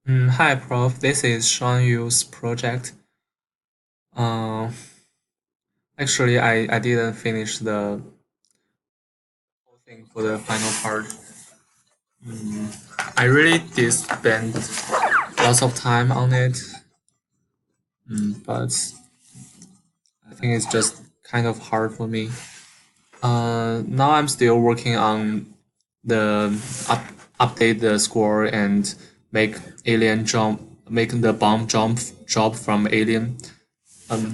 Hi, Prof. This is Sean Yu's project. Uh, actually, I didn't finish the whole thing for the final part. I really did spend lots of time on it, but I think it's just kind of hard for me. Now I'm still working on the update the score and make alien jump, make the bomb jump from alien.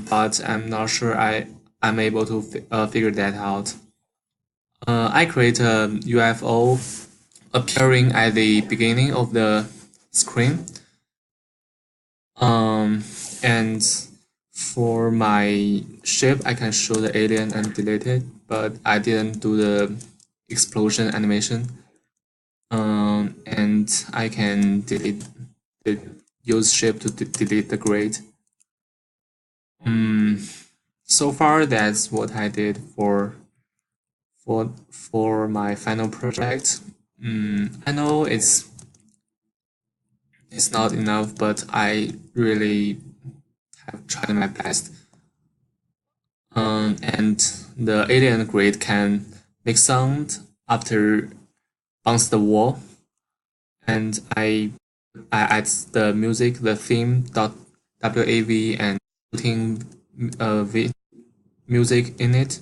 But I'm not sure I'm able to figure that out. I create a UFO appearing at the beginning of the screen. Um, and for my ship, I can show the alien and delete it, but I didn't do the explosion animation. And I can the use ship to delete the grade. So far, that's what I did for my final project. I know it's not enough, but I really have tried my best. And the alien grid can make sound after bounce the wall, and I add the music, the theme dot wav and putting music in it.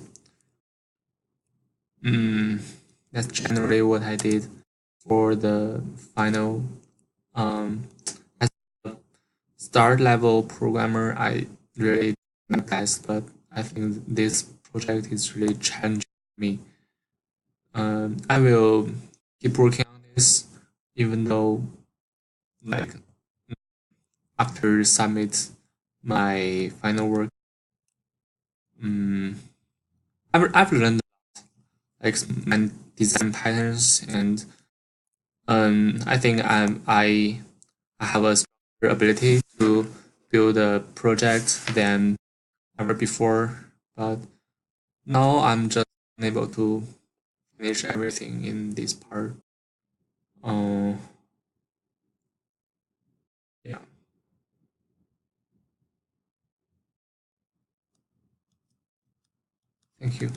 That's generally what I did for the final. Um, as a start level programmer, I really did my best, but I think this project is really challenging me. I will keep working on this, even though like after submit my final work, um, I've learned like my design patterns, and I think I have a stronger ability to build a project than ever before. But now I'm just unable to finish everything in this part. Uh, yeah, thank you.